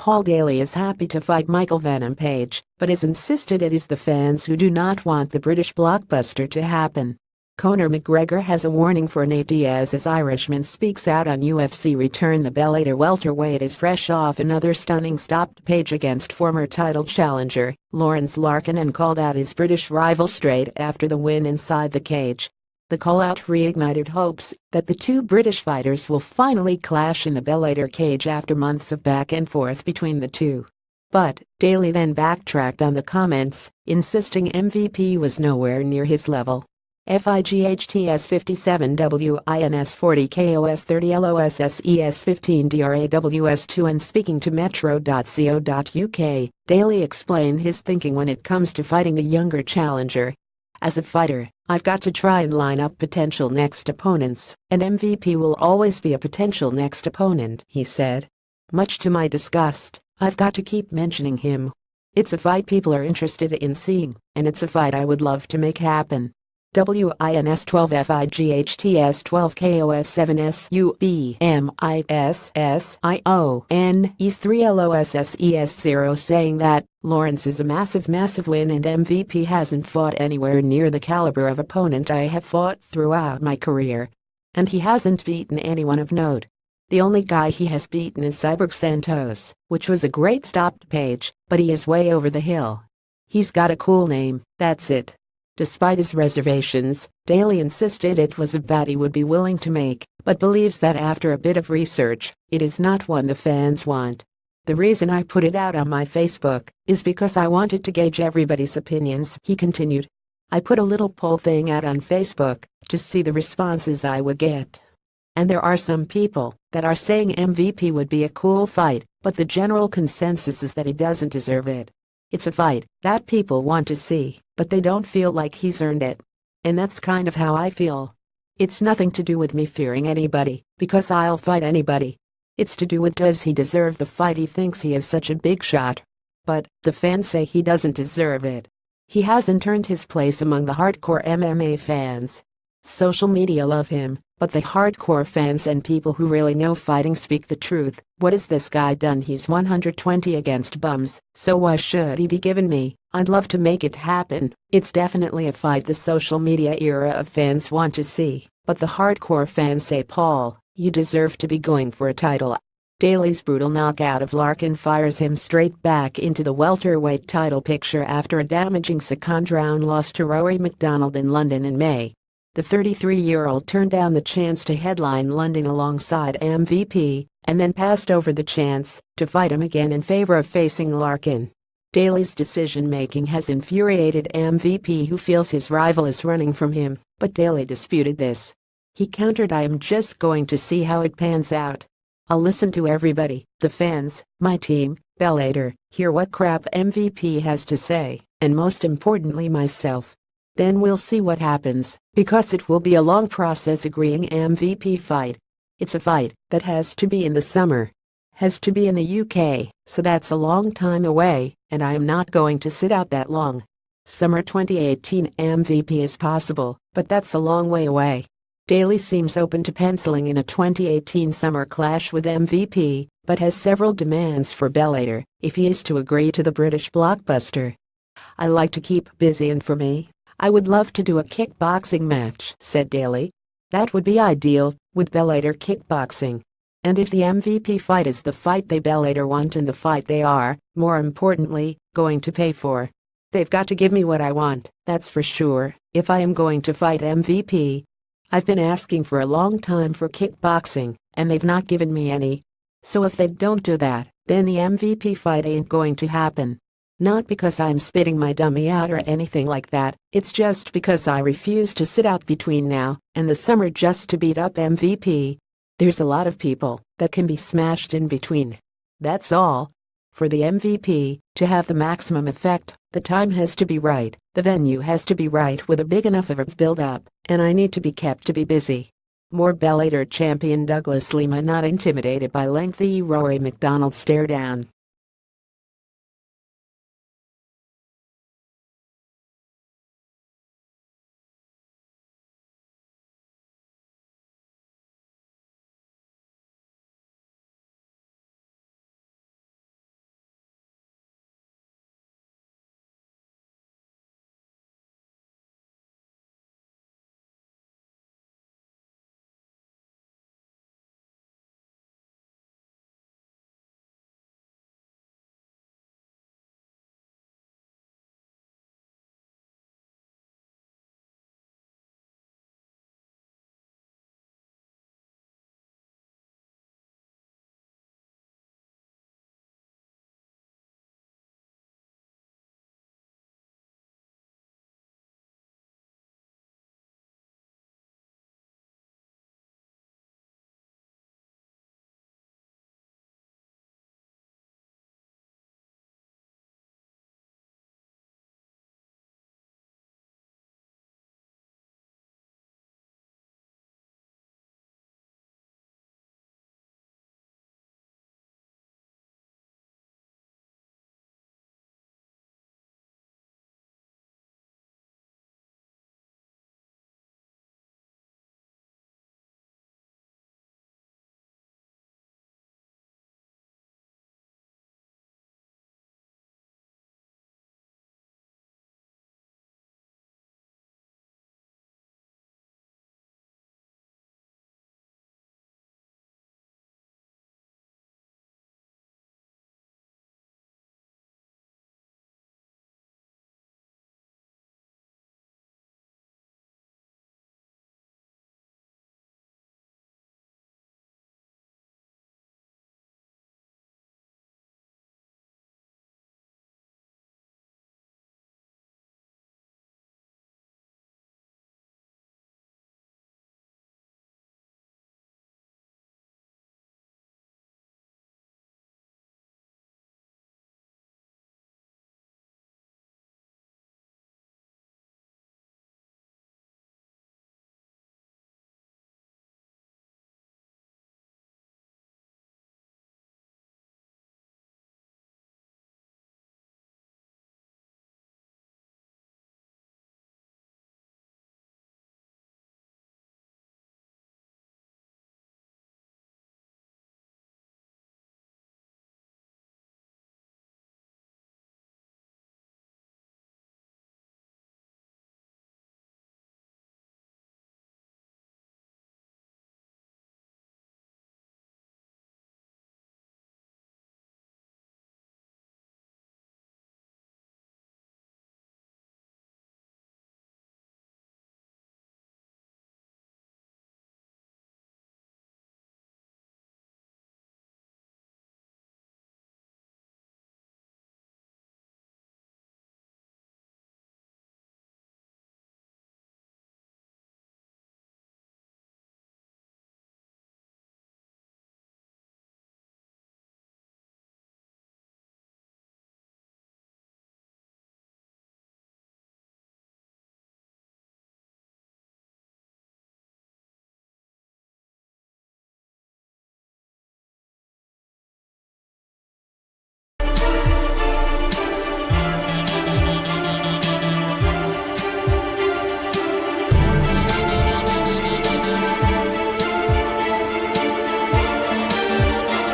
Paul Daley is happy to fight Michael Venom Page, but has insisted it is the fans who do not want the British blockbuster to happen. Conor McGregor has a warning for Nate Diaz as Irishman speaks out on UFC return. The Bellator welterweight is fresh off another stunning stoppage against former title challenger Lawrence Larkin and called out his British rival straight after the win inside the cage. The call-out reignited hopes that the two British fighters will finally clash in the Bellator cage after months of back and forth between the two. But Daley then backtracked on the comments, insisting MVP was nowhere near his level. FIGHTS 57 WINS 40 KOS 30 LOSSES 15 DRAWS 2 and speaking to metro.co.uk, Daley explained his thinking when it comes to fighting the younger challenger. As a fighter, I've got to try and line up potential next opponents, and MVP will always be a potential next opponent, he said. Much to my disgust, I've got to keep mentioning him. It's a fight people are interested in seeing, and it's a fight I would love to make happen. WINS 12 FIGHTS 12 KOS 7 SUBMISSIONES 3 LOSSES 0 saying that Lawrence is a massive win and MVP hasn't fought anywhere near the caliber of opponent I have fought throughout my career. And he hasn't beaten anyone of note. The only guy he has beaten is Cyborg Santos, which was a great stoppage, but he is way over the hill. He's got a cool name, that's it. Despite his reservations, Daley insisted it was a bet he would be willing to make, but believes that after a bit of research, it is not one the fans want. The reason I put it out on my Facebook is because I wanted to gauge everybody's opinions, he continued. I put a little poll thing out on Facebook to see the responses I would get. And there are some people that are saying MVP would be a cool fight, but the general consensus is that he doesn't deserve it. It's a fight that people want to see, but they don't feel like he's earned it. And that's kind of how I feel. It's nothing to do with me fearing anybody, because I'll fight anybody. It's to do with does he deserve the fight. He thinks he is such a big shot. But the fans say he doesn't deserve it. He hasn't earned his place among the hardcore MMA fans. Social media love him, but the hardcore fans and people who really know fighting speak the truth. What has this guy done? He's 120 against bums, so why should he be given me? I'd love to make it happen. It's definitely a fight the social media era of fans want to see, but the hardcore fans say, Paul, you deserve to be going for a title. Daley's brutal knockout of Larkin fires him straight back into the welterweight title picture after a damaging second-round loss to Rory MacDonald in London in May. The 33-year-old turned down the chance to headline London alongside MVP, and then passed over the chance to fight him again in favor of facing Larkin. Daley's decision-making has infuriated MVP, who feels his rival is running from him, but Daley disputed this. He countered, I am just going to see how it pans out. I'll listen to everybody, the fans, my team, Bellator, hear what crap MVP has to say, and most importantly myself. Then we'll see what happens, because it will be a long process agreeing MVP fight. It's a fight that has to be in the summer. Has to be in the UK, so that's a long time away, and I am not going to sit out that long. Summer 2018 MVP is possible, but that's a long way away. Daley seems open to penciling in a 2018 summer clash with MVP, but has several demands for Bellator if he is to agree to the British blockbuster. I like to keep busy, and for me, I would love to do a kickboxing match, said Daley. That would be ideal, with Bellator kickboxing. And if the MVP fight is the fight they Bellator want and the fight they are, more importantly, going to pay for, they've got to give me what I want, that's for sure, if I am going to fight MVP. I've been asking for a long time for kickboxing, and they've not given me any. So if they don't do that, then the MVP fight ain't going to happen. Not because I'm spitting my dummy out or anything like that, it's just because I refuse to sit out between now and the summer just to beat up MVP. There's a lot of people that can be smashed in between. That's all. For the MVP to have the maximum effect, the time has to be right, the venue has to be right with a big enough of a build-up, and I need to be kept to be busy. More Bellator champion Douglas Lima not intimidated by lengthy Rory MacDonald stare down.